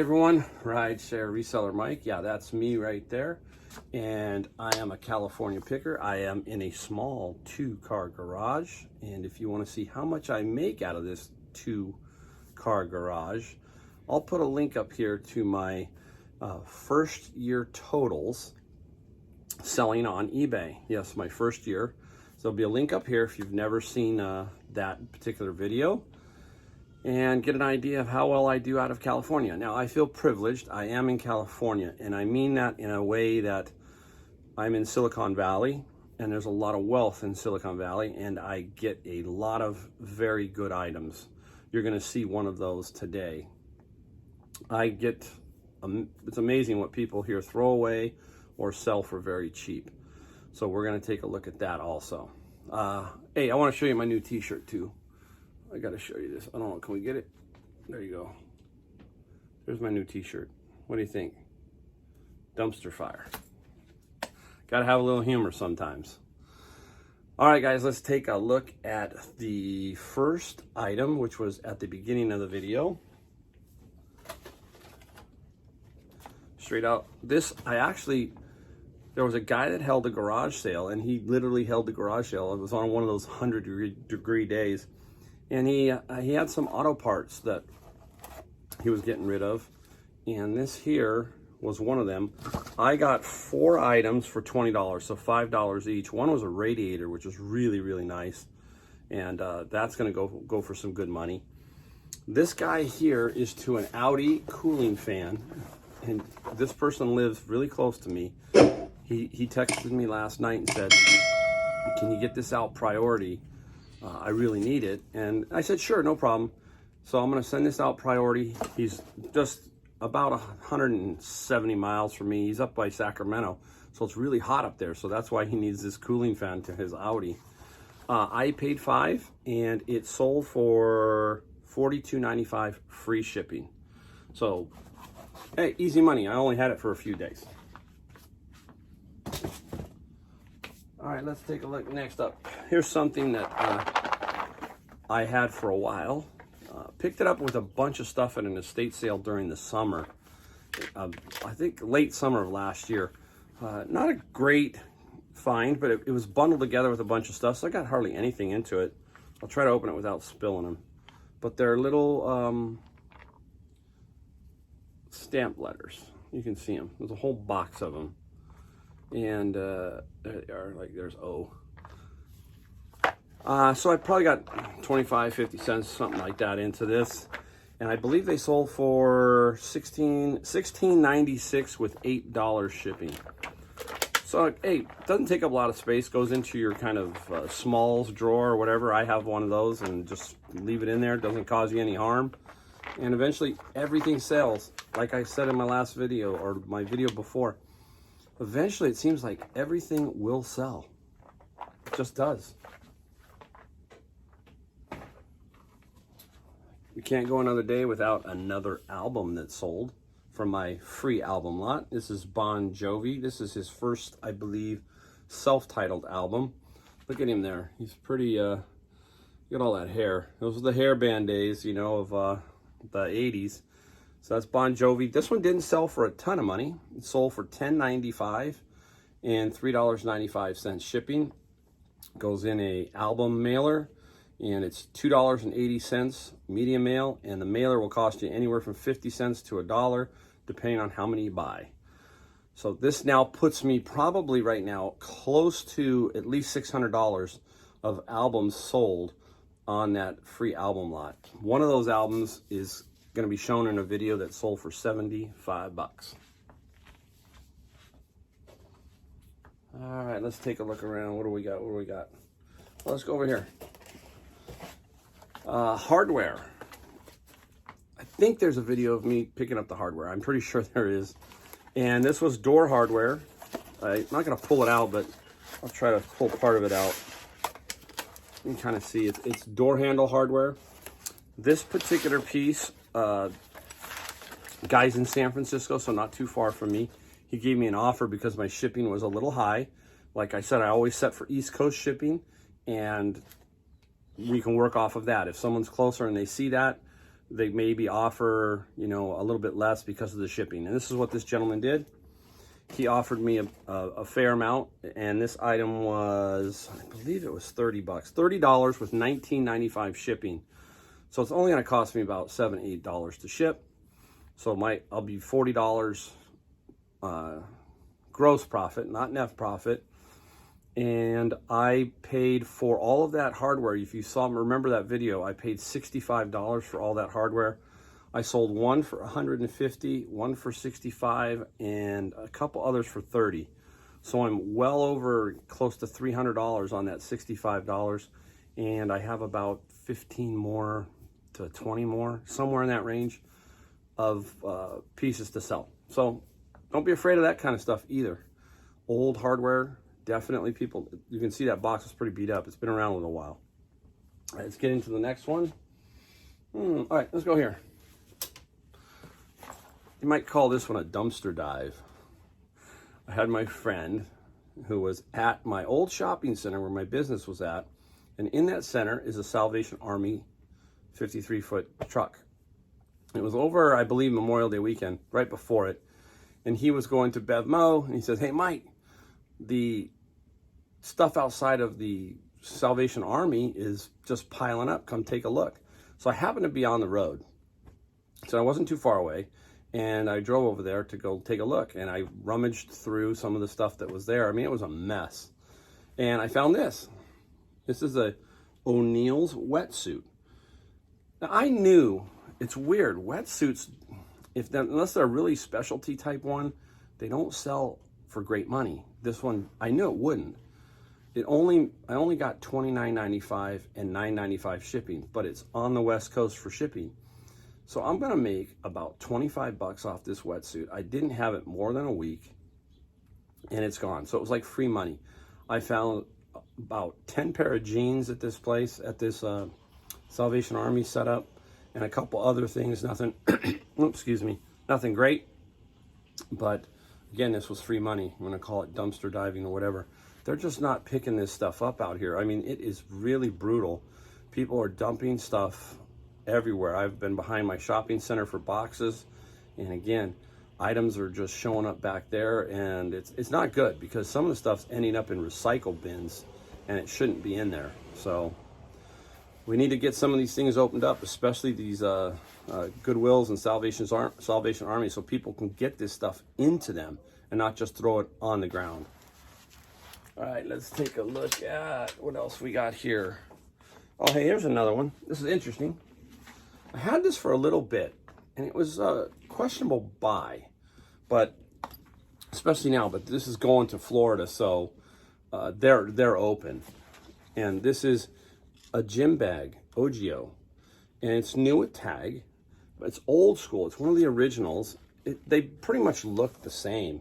everyone, Rideshare Reseller Mike. Yeah, that's me right there. And I am a California picker. I am in a small 2-car garage. And if you want to see how much I make out of this 2-car garage, I'll put a link up here to my first year totals selling on eBay. Yes, my first year. So there'll be a link up here if you've never seen that particular video, and get an idea of how well I do out of California. Now, I feel privileged. I am in California, and I mean that in a way that I'm in Silicon Valley, and there's a lot of wealth in Silicon Valley, and I get a lot of very good items. You're gonna see one of those today. It's amazing what people here throw away or sell for very cheap. So we're gonna take a look at that also. Hey, I wanna show you my new t-shirt too. I gotta show you this. I don't know, can we get it? There you go. There's my new t-shirt. What do you think? Dumpster fire. Gotta have a little humor sometimes. All right, guys, let's take a look at the first item, which was at the beginning of the video. Straight out, there was a guy that held a garage sale, and he literally held the garage sale. It was on one of those 100-degree days. And he had some auto parts that he was getting rid of. And this here was one of them. I got 4 items for $20, so $5 each. One was a radiator, which was really, really nice. And that's gonna go for some good money. This guy here is to an Audi cooling fan. And this person lives really close to me. He texted me last night and said, can you get this out priority? I really need it. And I said, sure, no problem. So I'm gonna send this out priority. He's just about 170 miles from me. He's up by Sacramento. So it's really hot up there. So that's why he needs this cooling fan to his Audi. I paid $5 and it sold for $42.95 free shipping. So, hey, easy money. I only had it for a few days. All right, let's take a look next up. Here's something that I had for a while. Picked it up with a bunch of stuff at an estate sale during the summer. I think late summer of last year. Not a great find, but it was bundled together with a bunch of stuff, so I got hardly anything into it. I'll try to open it without spilling them. But they're little stamp letters. You can see them. There's a whole box of them. And there they are, like there's O. So I probably got 25, 50 cents, something like that into this. And I believe they sold for $16.96 with $8 shipping. So, hey, it doesn't take up a lot of space, goes into your kind of smalls drawer or whatever. I have one of those and just leave it in there. It doesn't cause you any harm. And eventually everything sells. Like I said in my last video or my video before, eventually it seems like everything will sell. It just does. We can't go another day without another album that's sold from my free album lot. This is Bon Jovi. This is his first, I believe, self-titled album. Look at him there. He's pretty, look at all that hair. Those are the hairband days, you know, of the 80s. So that's Bon Jovi. This one didn't sell for a ton of money. It sold for $10.95 and $3.95 shipping. Goes in a album mailer, and it's $2.80 medium mail, and the mailer will cost you anywhere from 50 cents to $1, depending on how many you buy. So this now puts me probably right now close to at least $600 of albums sold on that free album lot. One of those albums is going to be shown in a video that sold for 75 bucks. All right, let's take a look around. What do we got? What do we got? Well, let's go over here. Hardware. I think there's a video of me picking up the hardware. I'm pretty sure there is. And this was door hardware. I'm not going to pull it out, but I'll try to pull part of it out. You can kind of see it's door handle hardware. This particular piece, guy's in San Francisco, so not too far from me. He gave me an offer because my shipping was a little high. Like I said, I always set for East Coast shipping, and we can work off of that. If someone's closer and they see that, they maybe offer, you know, a little bit less because of the shipping. And this is what this gentleman did. He offered me a fair amount, and this item was, I believe it was 30 bucks. $30 with $19.95 shipping. So it's only going to cost me about $7, $8 to ship. So I'll be $40 gross profit, not net profit. And I paid for all of that hardware. If you remember that video, I paid $65 for all that hardware. I sold one for $150, one for $65, and a couple others for $30. So I'm well over close to $300 on that $65, and I have about 15 more to 20 more, somewhere in that range of pieces to sell. So don't be afraid of that kind of stuff either. Old hardware, definitely people, you can see that box is pretty beat up. It's been around a little while. All right, let's get into the next one. All right, let's go here. You might call this one a dumpster dive. I had my friend who was at my old shopping center where my business was at, and in that center is a Salvation Army 53-foot truck. It was over, I believe, Memorial Day weekend, right before it, and he was going to BevMo, and he says, "Hey, Mike, the stuff outside of the Salvation Army is just piling up. Come take a look." So I happened to be on the road, so I wasn't too far away, and I drove over there to go take a look, and I rummaged through some of the stuff that was there. I mean, it was a mess, and I found this. This is a O'Neill's wetsuit. Now, I knew, it's weird, wetsuits, unless they're a really specialty type one, they don't sell for great money. This one, I knew it wouldn't. I only got $29.95 and $9.95 shipping, but it's on the West Coast for shipping. So I'm gonna make about 25 bucks off this wetsuit. I didn't have it more than a week, and it's gone. So it was like free money. I found about 10 pair of jeans at this place, at this Salvation Army setup, and a couple other things. Nothing, excuse me, nothing great, but again, this was free money. I'm gonna call it dumpster diving or whatever. They're just not picking this stuff up out here. I mean, it is really brutal. People are dumping stuff everywhere. I've been behind my shopping center for boxes, and again, items are just showing up back there, and it's not good because some of the stuff's ending up in recycle bins, and it shouldn't be in there. So we need to get some of these things opened up, especially these Goodwills and Salvation Army, so people can get this stuff into them and not just throw it on the ground. All right, let's take a look at what else we got here. Oh, hey, here's another one. This is interesting. I had this for a little bit, and it was a questionable buy, but especially now, but this is going to Florida, so they're open. And this is a gym bag, OGO, and it's new with tag, but it's old school. It's one of the originals. They pretty much look the same.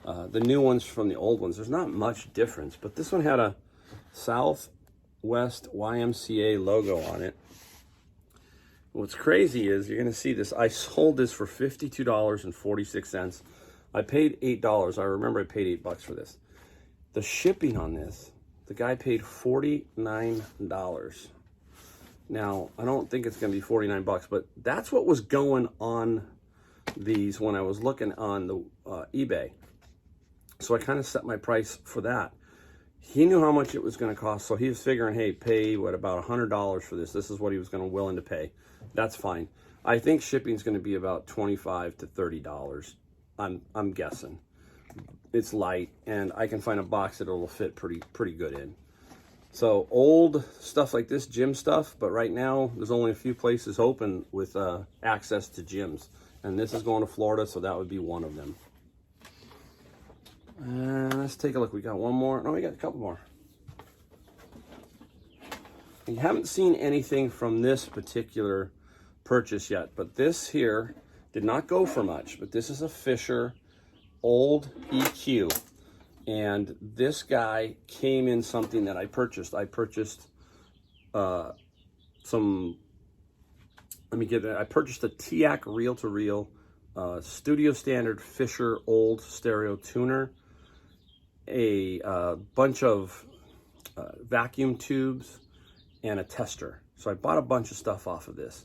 The new ones from the old ones, there's not much difference, but this one had a Southwest YMCA logo on it. What's crazy is you're gonna see this. I sold this for $52.46. I paid $8. I remember I paid $8 for this. The shipping on this, the guy paid $49. Now, I don't think it's gonna be 49 bucks, but that's what was going on these when I was looking on the eBay. So I kind of set my price for that. He knew how much it was going to cost, so he was figuring, hey, pay about $100 for this. This is what he was willing to pay. That's fine. I think shipping is going to be about $25 to $30. I'm guessing. It's light, and I can find a box that it'll fit pretty good in. So old stuff like this, gym stuff, but right now there's only a few places open with access to gyms, and this is going to Florida, so that would be one of them. Let's take a look. We got one more. No, we got a couple more. You haven't seen anything from this particular purchase yet, but this here did not go for much, but this is a Fischer old EQ, and this guy came in something that I purchased. I purchased I purchased a TIAC reel-to-reel studio standard Fischer old stereo tuner, a bunch of vacuum tubes, and a tester. So I bought a bunch of stuff off of this.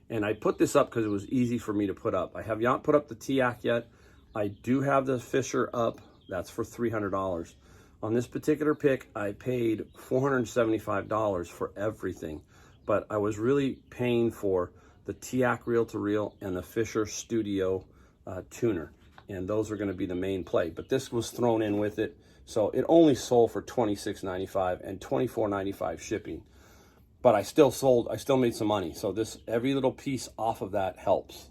And I put this up because it was easy for me to put up. I have not put up the TIAC yet. I do have the Fischer up. That's for $300. On this particular pick, I paid $475 for everything. But I was really paying for the TIAC reel-to-reel and the Fischer Studio tuner. And those are going to be the main play. But this was thrown in with it. So it only sold for $26.95 and $24.95 shipping. But I still made some money. So this, every little piece off of that helps.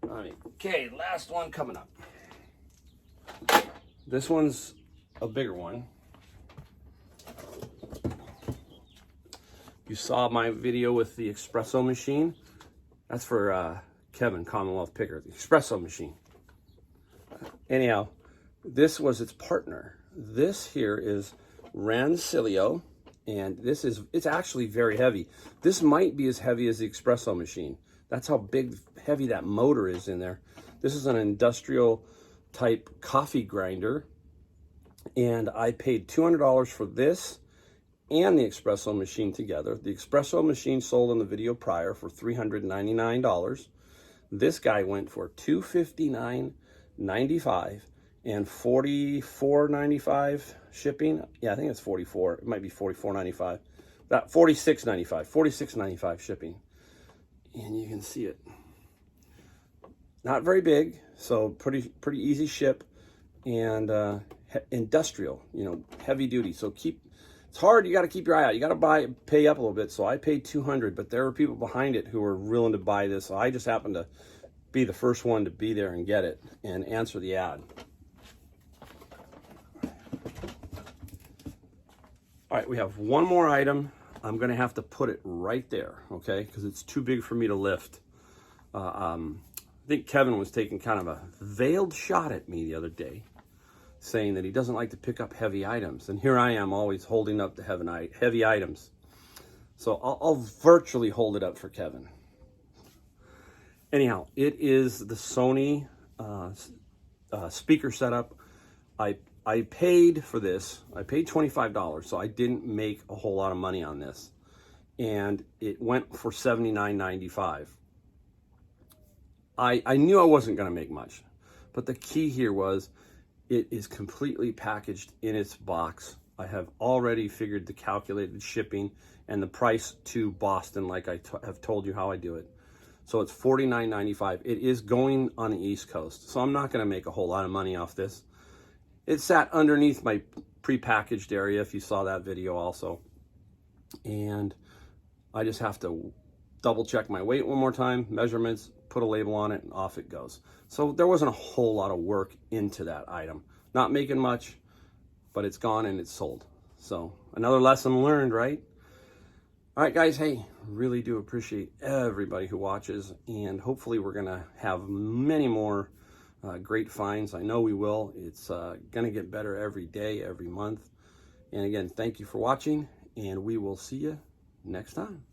All right, okay, last one coming up. This one's a bigger one. You saw my video with the espresso machine. That's for Kevin, Commonwealth Picker, the espresso machine. Anyhow, this was its partner. This here is Sileo, and it's actually very heavy. This might be as heavy as the espresso machine. That's how heavy that motor is in there. This is an industrial type coffee grinder, and I paid $200 for this and the espresso machine together. The espresso machine sold in the video prior for $399. This guy went for $259.95 and $44.95 shipping. Yeah, I think it's 44. It might be $44.95. That $46.95 shipping. And you can see it. Not very big, so pretty easy ship, and industrial, you know, heavy duty. So it's hard. You got to keep your eye out. You got to pay up a little bit. So I paid $200, but there were people behind it who were willing to buy this. So I just happened to be the first one to be there and get it and answer the ad. All right, we have one more item. I'm going to have to put it right there, okay, because it's too big for me to lift. I think Kevin was taking kind of a veiled shot at me the other day, saying that he doesn't like to pick up heavy items. And here I am always holding up the heavy items. So I'll virtually hold it up for Kevin. Anyhow, it is the Sony speaker setup. I paid for this. I paid $25, so I didn't make a whole lot of money on this. And it went for $79.95. I knew I wasn't going to make much, but the key here was it is completely packaged in its box. I have already figured the calculated shipping and the price to Boston, like I have told you how I do it. So it's $49.95. It is going on the East Coast, so I'm not going to make a whole lot of money off this. It sat underneath my pre-packaged area, if you saw that video also. And I just have to double check my weight one more time, measurements, put a label on it, and off it goes. So there wasn't a whole lot of work into that item. Not making much, but it's gone and it's sold. So another lesson learned, right? All right, guys, hey, really do appreciate everybody who watches, and hopefully we're going to have many more great finds. I know we will. It's going to get better every day, every month. And again, thank you for watching, and we will see you next time.